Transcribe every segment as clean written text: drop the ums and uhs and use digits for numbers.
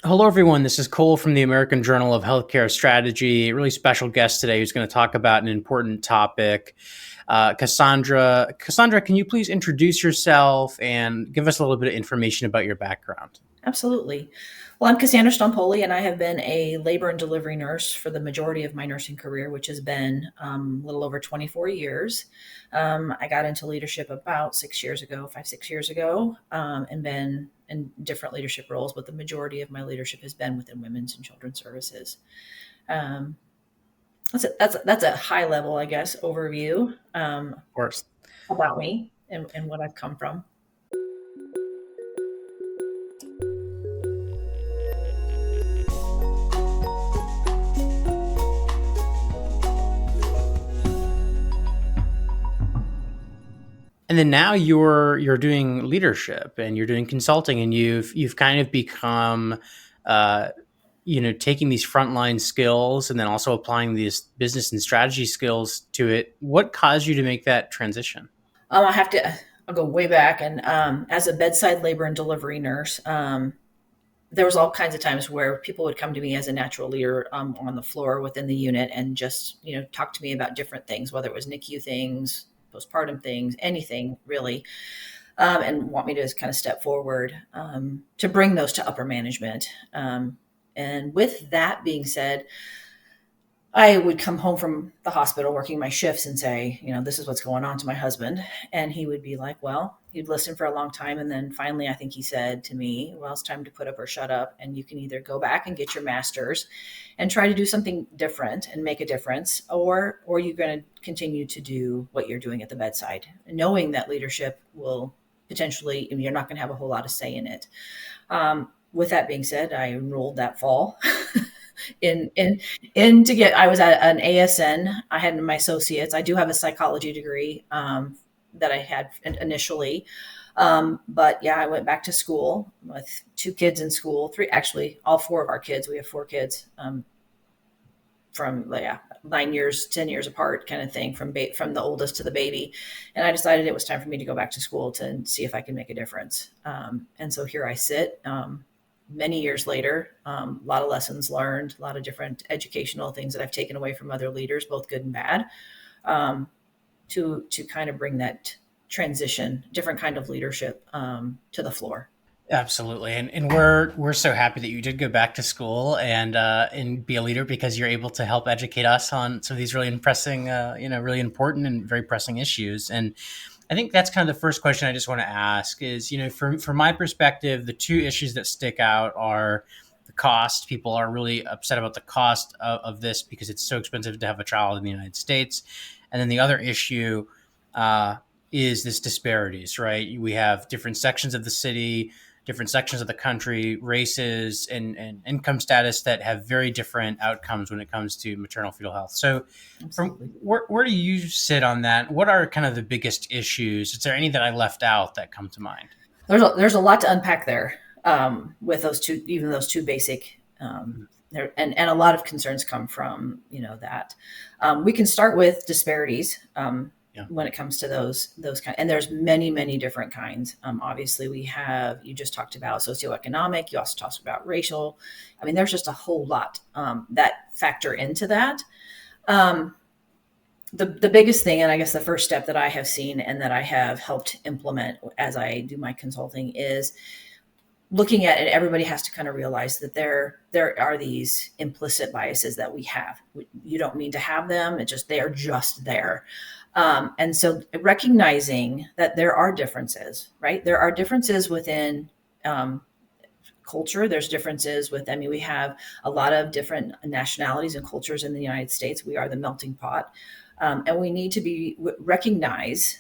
Hello, everyone. This is Cole from the American Journal of Healthcare Strategy. A really special guest today who's going to talk about an important topic. Cassandra. Cassandra, can you please introduce yourself and give us a little bit of information about your background? Absolutely. Well, I'm Cassandra Stompoly, and I have been a labor and delivery nurse for the majority of my nursing career, which has been a little over 24 years. I got into leadership about 6 years ago, 6 years ago, and been in different leadership roles, but the majority of my leadership has been within women's and children's services. Um, that's a high level, I guess, overview Of course. about me and what I've come from. And then now you're doing leadership and you're doing consulting, and you've kind of become, taking these frontline skills and then also applying these business and strategy skills to it. What caused you to make that transition? I'll go way back. And as a bedside labor and delivery nurse, there was all kinds of times where people would come to me as a natural leader on the floor within the unit and just, talk to me about different things, whether it was NICU things, postpartum things, anything really, and want me to just kind of step forward to bring those to upper management. And with that being said, I would come home from the hospital working my shifts and say, this is what's going on to my husband. And he would be like, well, he'd listen for a long time. And then finally, I think he said to me, well, it's time to put up or shut up. And you can either go back and get your master's and try to do something different and make a difference, or you're going to continue to do what you're doing at the bedside, knowing that leadership will potentially, you're not going to have a whole lot of say in it. With that being said, I enrolled that fall. I was at an ASN. I had my associates. I do have a psychology degree that I had initially. But yeah, I went back to school with 2 kids in school, all 4 of our kids. We have 4 kids from 9 years, 10 years apart kind of thing, from the oldest to the baby. And I decided it was time for me to go back to school to see if I can make a difference. And so here I sit. Many years later, a lot of lessons learned, a lot of different educational things that I've taken away from other leaders, both good and bad, to kind of bring that transition, different kind of leadership to the floor. Absolutely, and we're so happy that you did go back to school and be a leader, because you're able to help educate us on some of these really pressing, really important and very pressing issues. And I think that's kind of the first question I just want to ask is, from my perspective, the 2 issues that stick out are the cost. People are really upset about the cost of this because it's so expensive to have a child in the United States. And then the other issue is this disparities, right? We have different sections of the city, different sections of the country, races, and income status that have very different outcomes when it comes to maternal fetal health. So from where do you sit on that? What are kind of the biggest issues? Is there any that I left out that come to mind? There's a lot to unpack there with those two basic, and a lot of concerns come from, that. We can start with disparities. When it comes to those kind, and there's many different kinds. Obviously, you just talked about socioeconomic. You also talked about racial. I mean, there's just a whole lot that factor into that. The biggest thing, and I guess the first step that I have seen and that I have helped implement as I do my consulting, is looking at it. Everybody has to kind of realize that there are these implicit biases that we have. You don't mean to have them. They are just there. And so recognizing that there are differences, right? There are differences within culture. There's differences we have a lot of different nationalities and cultures in the United States. We are the melting pot. And we need to recognize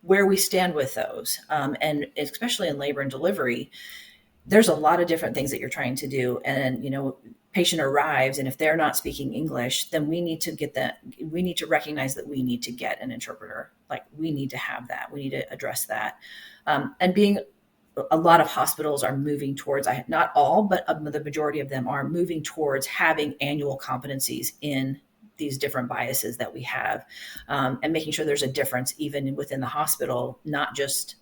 where we stand with those. And especially in labor and delivery, there's a lot of different things that you're trying to do. And, patient arrives, and if they're not speaking English, then we need to recognize that we need to get an interpreter. Like, we need to have that. We need to address that. A lot of hospitals are moving towards, not all, but the majority of them are moving towards having annual competencies in these different biases that we have, and making sure there's a difference even within the hospital. Not just,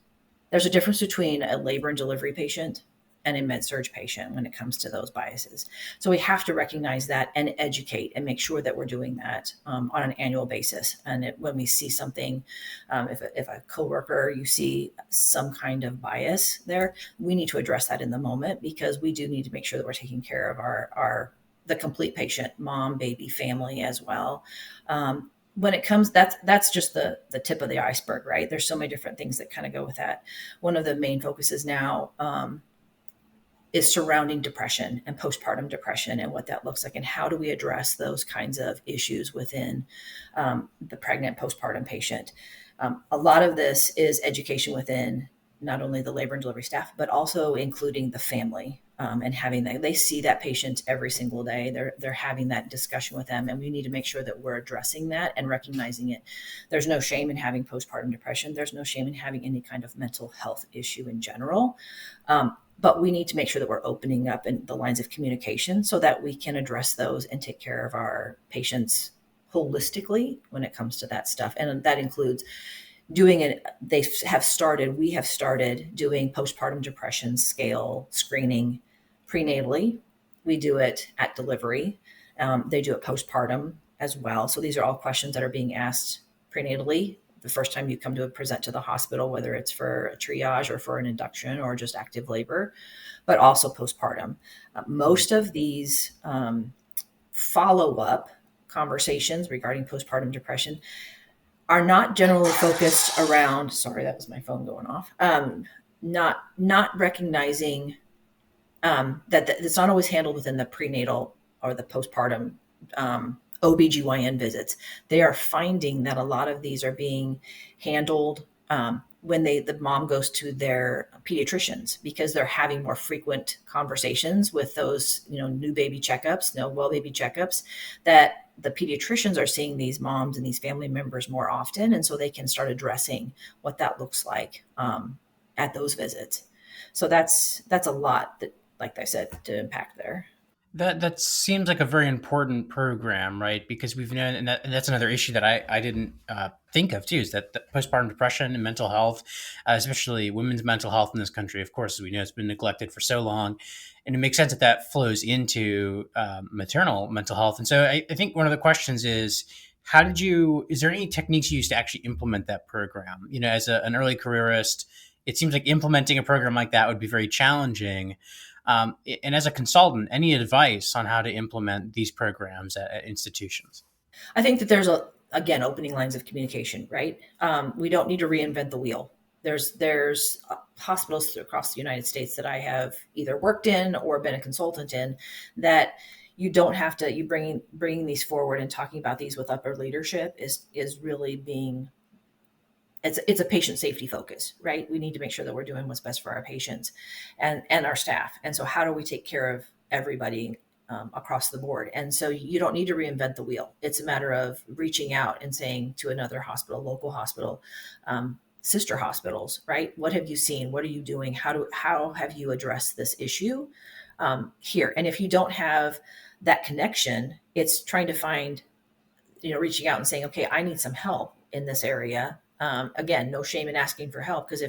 there's a difference between a labor and delivery patient and a med surg patient when it comes to those biases. So we have to recognize that and educate and make sure that we're doing that on an annual basis. And when we see something, if a coworker, you see some kind of bias there, we need to address that in the moment, because we do need to make sure that we're taking care of our the complete patient, mom, baby, family as well. When it comes, that's just the tip of the iceberg, right? There's so many different things that kind of go with that. One of the main focuses now is surrounding depression and postpartum depression and what that looks like, and how do we address those kinds of issues within the pregnant postpartum patient. A lot of this is education within not only the labor and delivery staff, but also including the family, and having that. They see that patient every single day. They're having that discussion with them, and we need to make sure that we're addressing that and recognizing it. There's no shame in having postpartum depression. There's no shame in having any kind of mental health issue in general. But we need to make sure that we're opening up in the lines of communication so that we can address those and take care of our patients holistically when it comes to that stuff. And that includes doing it. We have started doing postpartum depression scale screening prenatally. We do it at delivery. They do it postpartum as well. So these are all questions that are being asked prenatally the first time you come to present to the hospital, whether it's for a triage or for an induction or just active labor, but also postpartum. Most of these follow-up conversations regarding postpartum depression are not generally focused around, sorry, that was my phone going off, not recognizing that it's not always handled within the prenatal or the postpartum OBGYN visits. They are finding that a lot of these are being handled when the mom goes to their pediatricians, because they're having more frequent conversations with those, new baby checkups, well baby checkups, that the pediatricians are seeing these moms and these family members more often. And so they can start addressing what that looks like at those visits. So that's a lot that, like I said, to impact there. That seems like a very important program, right? Because we've known, and that's another issue that I didn't think of too, is that postpartum depression and mental health, especially women's mental health in this country, of course, as we know, it's been neglected for so long, and it makes sense that that flows into maternal mental health. And so I think one of the questions is, is there any techniques you used to actually implement that program? As an early careerist, it seems like implementing a program like that would be very challenging. And as a consultant, any advice on how to implement these programs at institutions? I think that there's again, opening lines of communication, right? We don't need to reinvent the wheel. There's hospitals across the United States that I have either worked in or been a consultant in, that you don't have to, bringing these forward and talking about these with upper leadership is really being, it's a patient safety focus, right? We need to make sure that we're doing what's best for our patients and our staff. And so how do we take care of everybody across the board? And so you don't need to reinvent the wheel. It's a matter of reaching out and saying to another hospital, local hospital, sister hospitals, right? What have you seen? What are you doing? How have you addressed this issue here? And if you don't have that connection, it's trying to find, reaching out and saying, okay, I need some help in this area. Again, no shame in asking for help, because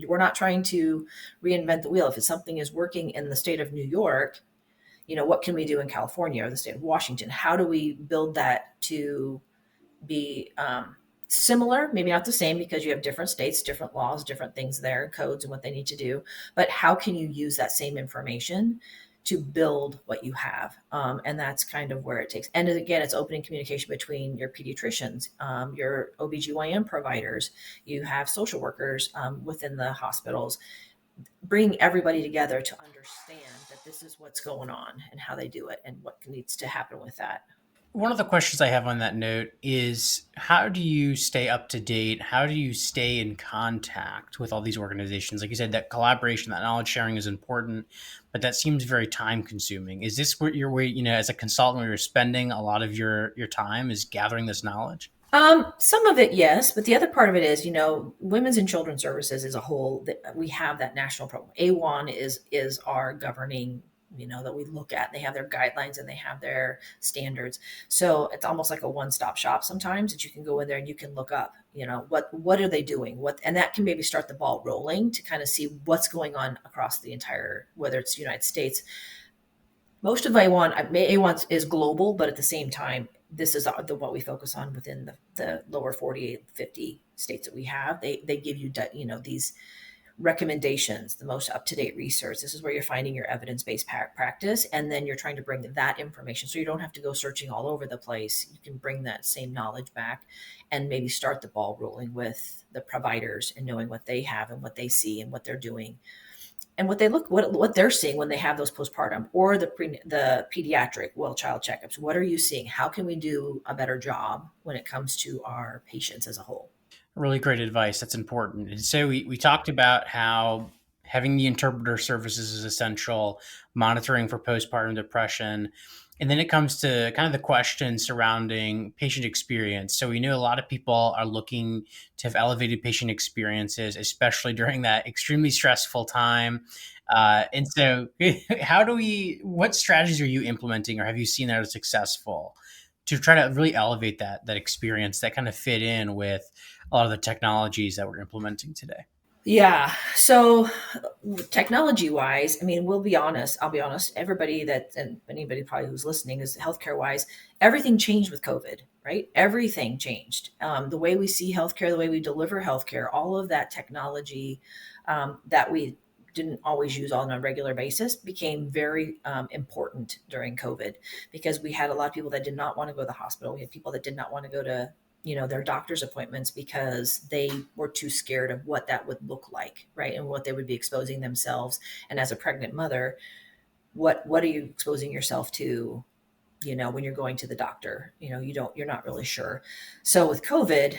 we're not trying to reinvent the wheel. If something is working in the state of New York, what can we do in California or the state of Washington? How do we build that to be similar, maybe not the same, because you have different states, different laws, different things there, codes and what they need to do, but how can you use that same information to build what you have? And that's kind of where it takes. And again, it's opening communication between your pediatricians, your OBGYN providers, you have social workers within the hospitals, bring everybody together to understand that this is what's going on and how they do it and what needs to happen with that. One of the questions I have on that note is, how do you stay up to date? How do you stay in contact with all these organizations? Like you said, that collaboration, that knowledge sharing is important, but that seems very time consuming. Is this where as a consultant, where you're spending a lot of your time, is gathering this knowledge? Some of it, yes, but the other part of it is, Women's and Children's Services as a whole, that we have that national program. A1 is our governing that we look at. They have their guidelines and they have their standards. So it's almost like a one-stop shop sometimes that you can go in there and you can look up, what are they doing? And that can maybe start the ball rolling to kind of see what's going on across the entire, whether it's the United States. Most of A1 is global, but at the same time, this is what we focus on within the lower 48, 50 states that we have. They give you, these recommendations, the most up-to-date research. This is where you're finding your evidence-based practice, and then you're trying to bring that information so you don't have to go searching all over the place. You can bring that same knowledge back and maybe start the ball rolling with the providers and knowing what they have and what they see and what they're doing and what they're seeing when they have those postpartum or the pediatric well child checkups. What are you seeing? How can we do a better job when it comes to our patients as a whole? Really great advice. That's important. And so we talked about how having the interpreter services is essential, monitoring for postpartum depression. And then it comes to kind of the question surrounding patient experience. So we know a lot of people are looking to have elevated patient experiences, especially during that extremely stressful time. And so, what strategies are you implementing or have you seen that are successful to try to really elevate that experience that kind of fit in with a lot of the technologies that we're implementing today? Yeah. So technology wise, I mean, I'll be honest, and anybody probably who's listening is healthcare wise, everything changed with COVID, right? Everything changed. The way we see healthcare, the way we deliver healthcare, all of that technology that we didn't always use on a regular basis became very important during COVID because we had a lot of people that did not want to go to the hospital. We had people that did not want to go to their doctor's appointments because they were too scared of what that would look like, right? And what they would be exposing themselves. And as a pregnant mother, what are you exposing yourself to, when you're going to the doctor? You're not really sure. So with COVID,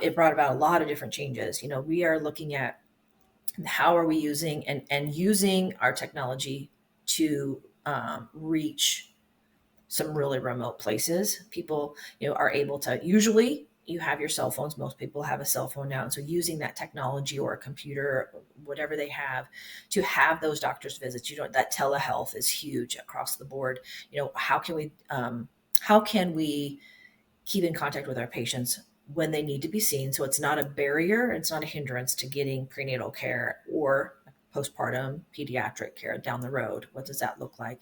it brought about a lot of different changes. We are looking at how are we using our technology to reach some really remote places. People, are able to, usually you have your cell phones. Most people have a cell phone now. And so using that technology or a computer, whatever they have to have those doctor's visits, that telehealth is huge across the board. How can we keep in contact with our patients when they need to be seen? So it's not a barrier. It's not a hindrance to getting prenatal care or postpartum pediatric care down the road. What does that look like?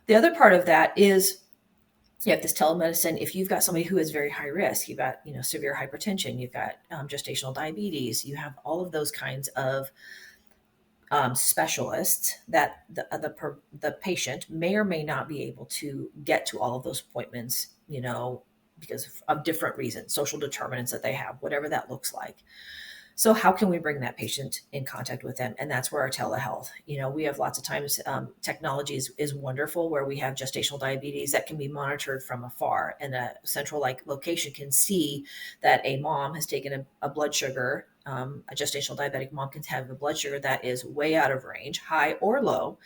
The other part of that is you have this telemedicine. If you've got somebody who is very high risk, you've got severe hypertension, you've got gestational diabetes, you have all of those kinds of specialists that the patient may or may not be able to get to all of those appointments, because of different reasons, social determinants that they have, whatever that looks like. So how can we bring that patient in contact with them? And that's where our telehealth, we have lots of times, technology is wonderful where we have gestational diabetes that can be monitored from afar, and a central location can see that a mom has taken a blood sugar. A gestational diabetic mom can have a blood sugar that is way out of range, high or low,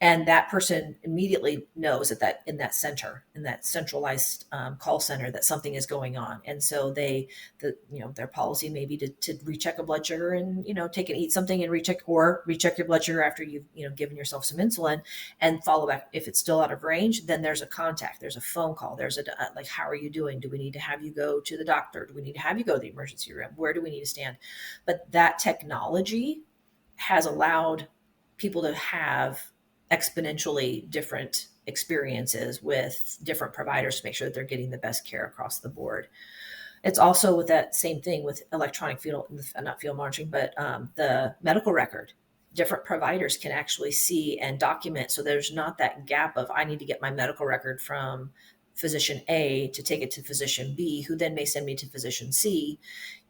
and that person immediately knows that in that center, in that centralized call center, that something is going on. And so their policy may be to recheck a blood sugar and take and eat something and recheck your blood sugar after you've given yourself some insulin, and follow back. If it's still out of range, then there's a contact, there's a phone call, there's how are you doing? Do we need to have you go to the doctor? Do we need to have you go to the emergency room? Where do we need to stand? But that technology has allowed people to have exponentially different experiences with different providers to make sure that they're getting the best care across the board. It's also with that same thing with electronic not fetal monitoring, but the medical record. Different providers can actually see and document. So there's not that gap of I need to get my medical record from physician A to take it to physician B, who then may send me to physician C.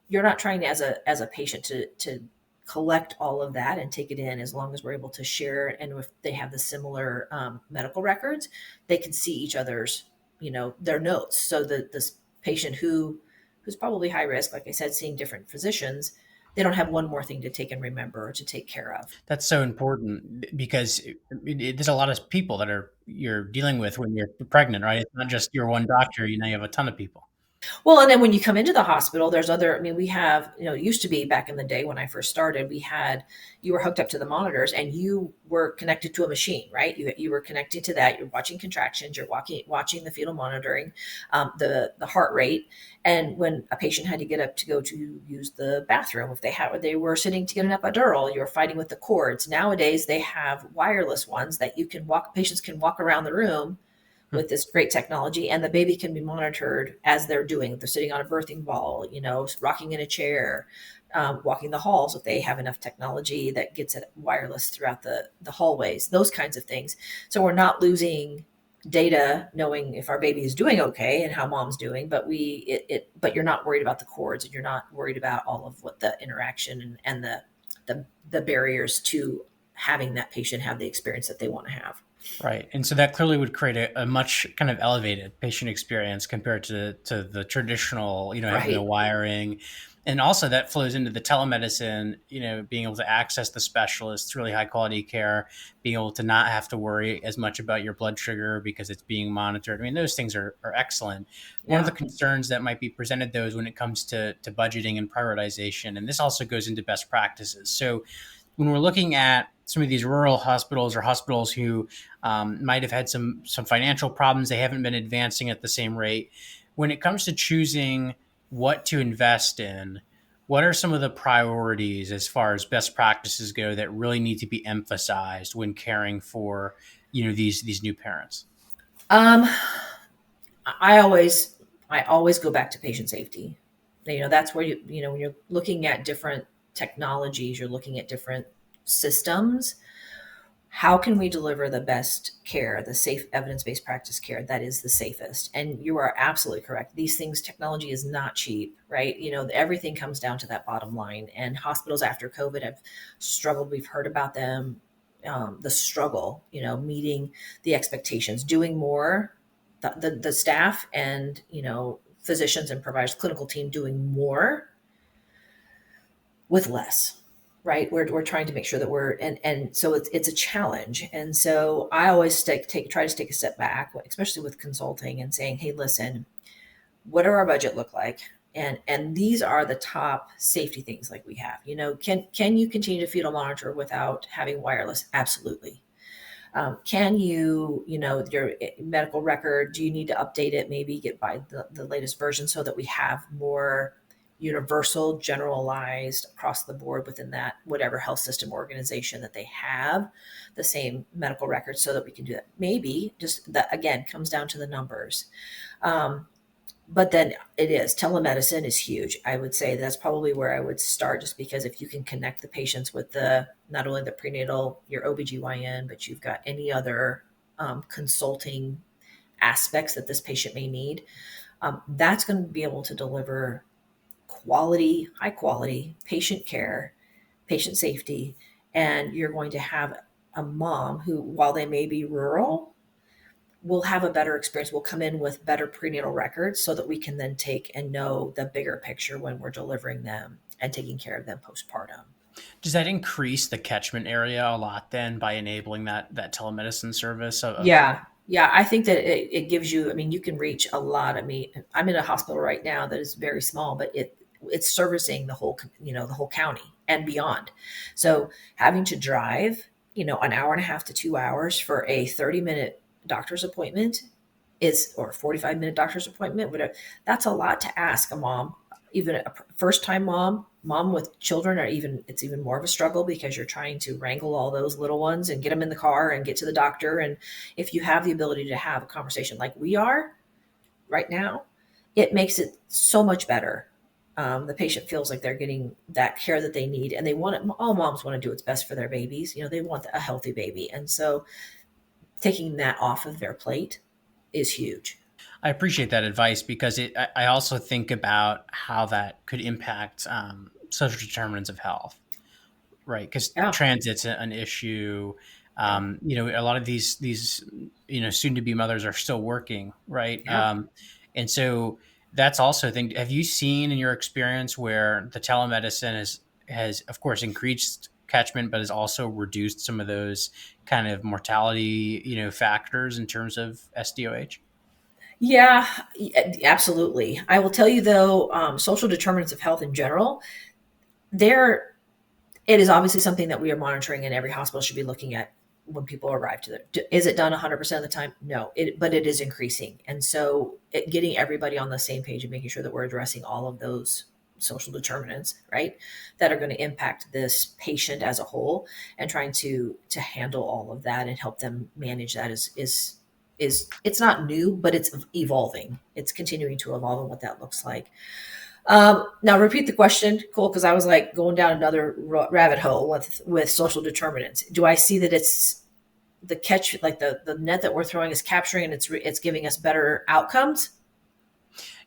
You're not trying to, as a patient, to collect all of that and take it in. As long as we're able to share, and if they have the similar medical records, they can see each other's their notes. So this patient who's probably high risk, like I said, seeing different physicians, they don't have one more thing to take and remember or to take care of. That's so important because there's a lot of people that you're dealing with when you're pregnant, right? It's not just your one doctor. You have a ton of people. Well, and then when you come into the hospital, there's other, I mean, we have, it used to be back in the day when I first started, you were hooked up to the monitors and you were connected to a machine, right? You were connected to that. You're watching contractions, you're watching the fetal monitoring, the heart rate. And when a patient had to get up to go to use the bathroom, if they were sitting to get an epidural, you were fighting with the cords. Nowadays, they have wireless ones that patients can walk around the room Hmm. with this great technology, and the baby can be monitored as they're doing. If they're sitting on a birthing ball, rocking in a chair, walking the halls, if they have enough technology that gets it wireless throughout the hallways, those kinds of things. So we're not losing data knowing if our baby is doing okay and how mom's doing, but but you're not worried about the cords, and you're not worried about all of what the interaction and the barriers to having that patient have the experience that they want to have. Right. And so that clearly would create a much kind of elevated patient experience compared to the traditional, having the Right. wiring. And also that flows into the telemedicine, being able to access the specialists, really high quality care, being able to not have to worry as much about your blood sugar because it's being monitored. I mean, those things are excellent. One of the Yeah. concerns that might be presented, though, is when it comes to budgeting and prioritization. And this also goes into best practices. So when we're looking at some of these rural hospitals or hospitals who might have had some financial problems, they haven't been advancing at the same rate. When it comes to choosing what to invest in, what are some of the priorities as far as best practices go that really need to be emphasized when caring for these new parents? Um, I always I always go back to patient safety. That's where when you're looking at different technologies, you're looking at different systems. How can we deliver the best care, the safe evidence-based practice care that is the safest? And you are absolutely correct. These things, technology is not cheap, right? Everything comes down to that bottom line. And hospitals after COVID have struggled. We've heard about them, the struggle, meeting the expectations, doing more, the staff and, physicians and providers, clinical team doing more with less, right? We're trying to make sure that and so it's a challenge. And so I always try to take a step back, especially with consulting, and saying, hey, listen, what do our budget look like? And these are the top safety things like we have. Can you continue to fetal monitor without having wireless? Absolutely. Can your medical record, do you need to update it? Maybe get by the latest version so that we have more universal, generalized across the board within that, whatever health system organization that they have, the same medical records so that we can do that. Maybe just that, again, comes down to the numbers. Um, but then telemedicine is huge. I would say that's probably where I would start, just because if you can connect the patients with not only the prenatal, your OBGYN, but you've got any other consulting aspects that this patient may need, that's going to be able to deliver high quality patient care, patient safety. And you're going to have a mom who, while they may be rural, will have a better experience. We'll come in with better prenatal records so that we can then take and know the bigger picture when we're delivering them and taking care of them postpartum. Does that increase the catchment area a lot then by enabling that telemedicine service of Yeah. Yeah. I think that it gives you, I mean, you can reach a lot. I mean, I'm in a hospital right now that is very small, but it's servicing the whole county and beyond. So having to drive, an hour and a half to 2 hours for a 30-minute doctor's appointment or 45-minute doctor's appointment, whatever, that's a lot to ask a mom. Even a first time mom with children, it's even more of a struggle because you're trying to wrangle all those little ones and get them in the car and get to the doctor. And if you have the ability to have a conversation like we are right now, it makes it so much better. The patient feels like they're getting that care that they need, and they want it. All moms want to do what's best for their babies. They want a healthy baby. And so taking that off of their plate is huge. I appreciate that advice because I also think about how that could impact social determinants of health, right? Because Yeah. transit's an issue. Yeah. A lot of these soon to be mothers are still working, right? Yeah. And so that's also a thing. Have you seen in your experience where the telemedicine has of course increased catchment, but has also reduced some of those kind of mortality factors in terms of SDOH? Yeah, absolutely. I will tell you though, social determinants of health in general, there it is obviously something that we are monitoring, and every hospital should be looking at when people arrive to there. Is it done 100% of the time? No, but it is increasing. And so getting everybody on the same page and making sure that we're addressing all of those social determinants, right, that are going to impact this patient as a whole, and trying to handle all of that and help them manage that is it's not new, but it's evolving. It's continuing to evolve in what that looks like. Now repeat the question, Cole, because I was like going down another rabbit hole with social determinants. Do I see that it's the catch, like the net that we're throwing is capturing, and it's giving us better outcomes?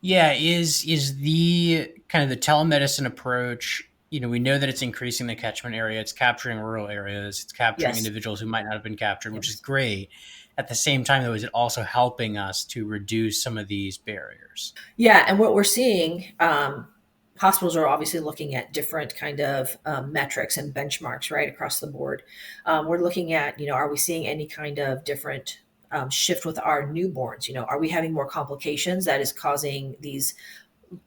Yeah, is the kind of the telemedicine approach, we know that it's increasing the catchment area, it's capturing rural areas, it's capturing Yes. individuals who might not have been captured, which is Yes. great. At the same time, though, is it also helping us to reduce some of these barriers? Yeah, and what we're seeing, hospitals are obviously looking at different kind of metrics and benchmarks right across the board. We're looking at, are we seeing any kind of different shift with our newborns? Are we having more complications that is causing these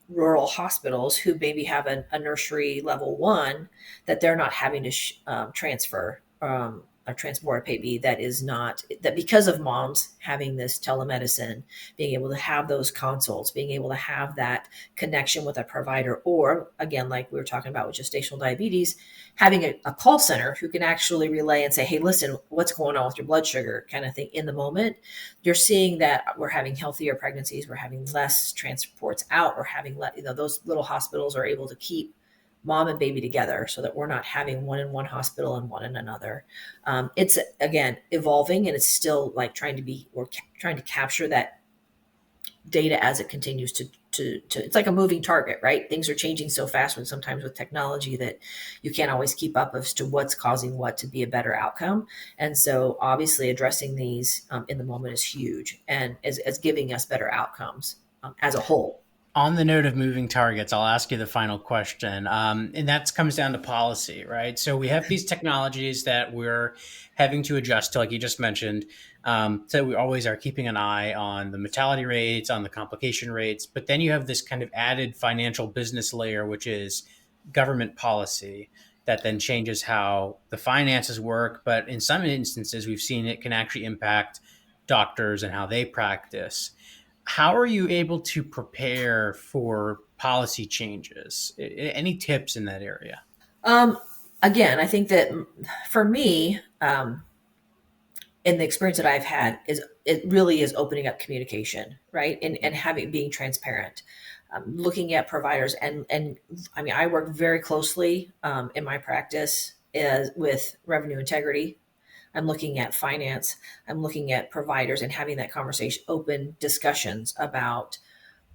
rural hospitals who maybe have a nursery level one, that they're not having to transfer or transport a baby, that is not, that because of moms having this telemedicine, being able to have those consults, being able to have that connection with a provider, or again, like we were talking about with gestational diabetes, having a call center who can actually relay and say, hey, listen, what's going on with your blood sugar, kind of thing, in the moment. You're seeing that we're having healthier pregnancies, we're having less transports out, we're having those little hospitals are able to keep mom and baby together, so that we're not having one in one hospital and one in another. It's again evolving, and it's still like we're trying to capture that data as it continues to it's like a moving target, right? Things are changing so fast when sometimes with technology that you can't always keep up as to what's causing what to be a better outcome. And so obviously addressing these in the moment is huge, and as giving us better outcomes as a whole. On the note of moving targets, I'll ask you the final question. And that comes down to policy, right? So we have these technologies that we're having to adjust to, like you just mentioned. So we always are keeping an eye on the mortality rates, on the complication rates. But then you have this kind of added financial business layer, which is government policy that then changes how the finances work. But in some instances, we've seen it can actually impact doctors and how they practice. How are you able to prepare for policy changes? Any tips in that area? um, Again, I think that for me, and the experience that I've had is it really is opening up communication, right? And having being transparent, looking at providers, and I mean, I work very closely in my practice with revenue integrity. I'm looking at finance. I'm looking at providers and having that conversation, open discussions about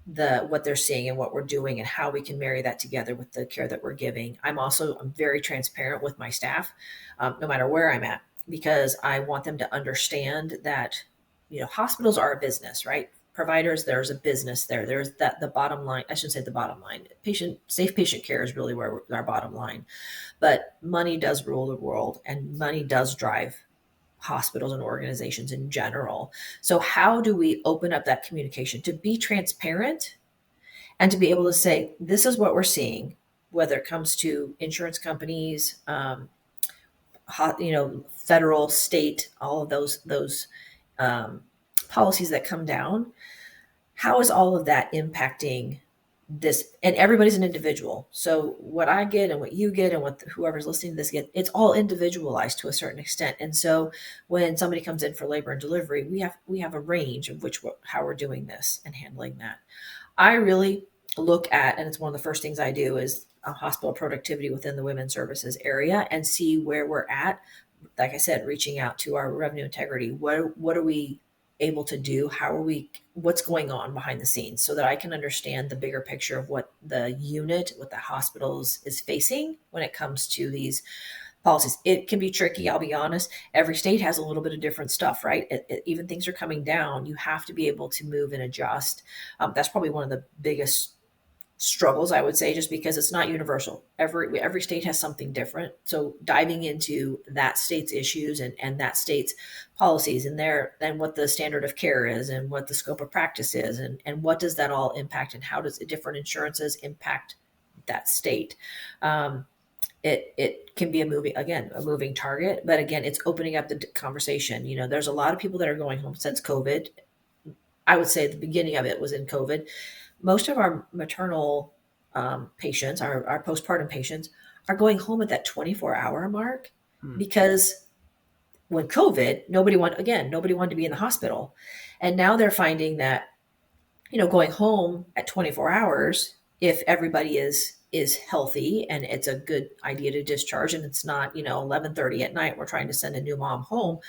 what they're seeing and what we're doing and how we can marry that together with the care that we're giving. I'm very transparent with my staff, no matter where I'm at, because I want them to understand that hospitals are a business, right? Providers, there's a business there. There's that the bottom line. I shouldn't say the bottom line. Safe patient care is really where our bottom line. But money does rule the world, and money does drive hospitals and organizations in general. So, how do we open up that communication to be transparent and to be able to say, this is what we're seeing, whether it comes to insurance companies, federal, state, all of those um, policies that come down? How is all of that impacting this? And everybody's an individual, so what I get and what you get and what whoever's listening to this get, it's all individualized to a certain extent. And so when somebody comes in for labor and delivery, we have a range of how we're doing this and handling that. I really look at, and it's one of the first things I do, is a hospital productivity within the women's services area and see where we're at. Like I said, reaching out to our revenue integrity. What are we able to do? What's going on behind the scenes, so that I can understand the bigger picture of what what the hospitals is facing when it comes to these policies. It can be tricky, I'll be honest. Every state has a little bit of different stuff, right? Even things are coming down. You have to be able to move and adjust. That's probably one of the biggest struggles, I would say, just because it's not universal. Every state has something different. So diving into that state's issues and that state's policies and their and what the standard of care is and what the scope of practice is and what does that all impact and how does different insurances impact that state. Um, it can be a moving target, but again, it's opening up the conversation. There's a lot of people that are going home since COVID. I would say the beginning of it was in COVID. Most of our maternal patients, our postpartum patients, are going home at that 24-hour mark Hmm. because when COVID, nobody wanted to be in the hospital. And now they're finding that, going home at 24 hours, if everybody is healthy and it's a good idea to discharge and it's not, 11:30 at night, we're trying to send a new mom home,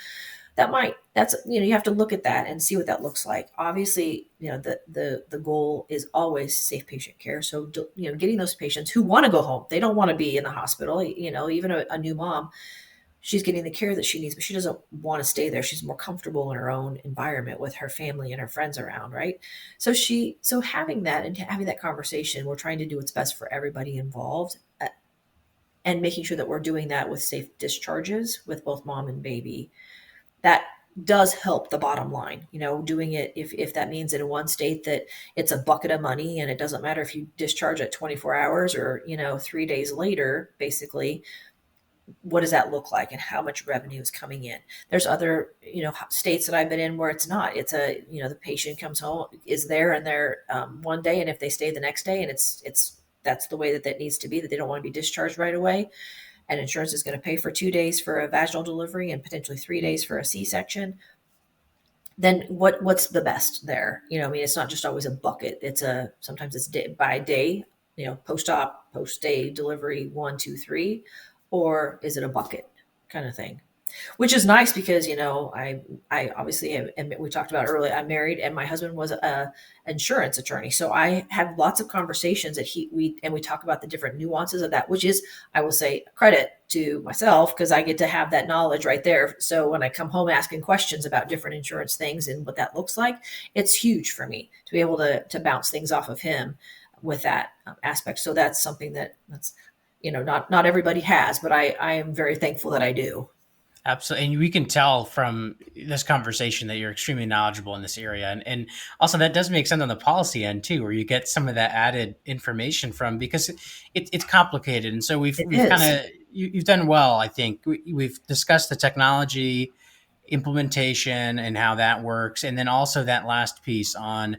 that's you have to look at that and see what that looks like. Obviously, the goal is always safe patient care. So getting those patients who want to go home, they don't want to be in the hospital. Even a new mom, she's getting the care that she needs, but she doesn't want to stay there. She's more comfortable in her own environment with her family and her friends around, right? So having that and having that conversation, we're trying to do what's best for everybody involved, and making sure that we're doing that with safe discharges with both mom and baby. That does help the bottom line. Doing it, if that means in one state that it's a bucket of money and it doesn't matter if you discharge at 24 hours or 3 days later, basically, what does that look like and how much revenue is coming in? There's other states that I've been in where it's not. It's the patient comes home, is there, and they're one day, and if they stay the next day, and it's that's the way that needs to be, that they don't want to be discharged right away, and insurance is going to pay for 2 days for a vaginal delivery and potentially 3 days for a C-section. Then what's the best there? It's not just always a bucket. Sometimes it's day by day, post-op, post-day delivery, 1, 2, 3, or is it a bucket kind of thing? Which is nice because I obviously am, and we talked about earlier, I'm married and my husband was a insurance attorney, so I have lots of conversations that we talk about the different nuances of that, which is, I will say, credit to myself because I get to have that knowledge right there. So when I come home asking questions about different insurance things and what that looks like, it's huge for me to be able to bounce things off of him with that aspect. So that's something that's not everybody has, but I am very thankful that I do. Absolutely. And we can tell from this conversation that you're extremely knowledgeable in this area. And also that does make sense on the policy end too, where you get some of that added information from, because it's complicated. And so It we've kind is. of, you've done well. I think we've discussed the technology implementation and how that works. And then also that last piece on,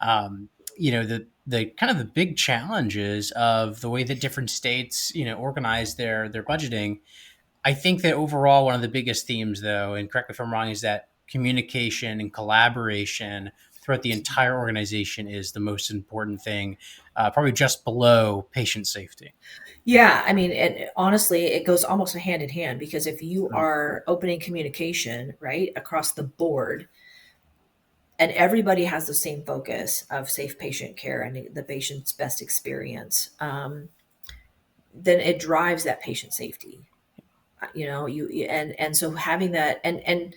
um, the kind of the big challenges of the way that different states, organize their budgeting. I think that overall, one of the biggest themes, though, and correct me if I'm wrong, is that communication and collaboration throughout the entire organization is the most important thing, probably just below patient safety. Yeah, I mean, and honestly, it goes almost hand in hand because if you Mm. are opening communication, right, across the board, and everybody has the same focus of safe patient care and the patient's best experience, then it drives that patient safety. And so having that, and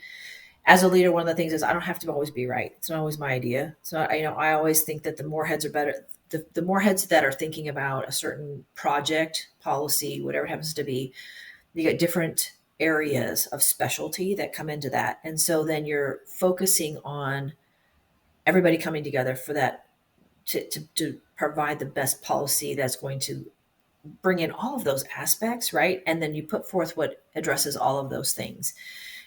as a leader, one of the things is I don't have to always be right. It's not always my idea. So I always think that the more heads are better. The more heads that are thinking about a certain project, policy, whatever it happens to be, you get different areas of specialty that come into that. And so then you're focusing on everybody coming together for that to provide the best policy that's going to bring in all of those aspects, right? And then you put forth what addresses all of those things.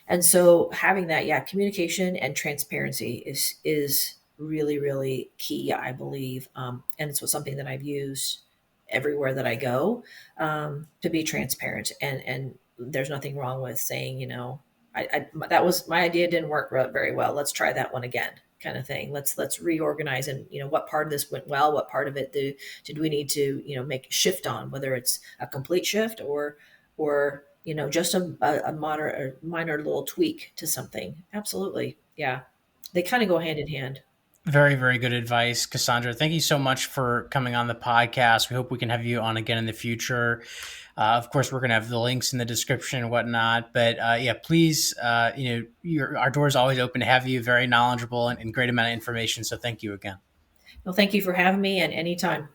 And so having that, yeah, communication and transparency is really, really key, I believe. And it's something that I've used everywhere that I go, to be transparent. And there's nothing wrong with saying, that was my idea, didn't work very well. Let's try that one again, kind of thing. Let's reorganize, and what part of this went well, what part of it did we need to make a shift on, whether it's a complete shift or just a minor little tweak to something. Absolutely, yeah, they kind of go hand in hand. Very, very good advice, Cassandra. Thank you so much for coming on the podcast. We hope we can have you on again in the future. Of course, we're going to have the links in the description and whatnot. But yeah, please, our door is always open to have you. Very knowledgeable and great amount of information. So thank you again. Well, thank you for having me, and anytime.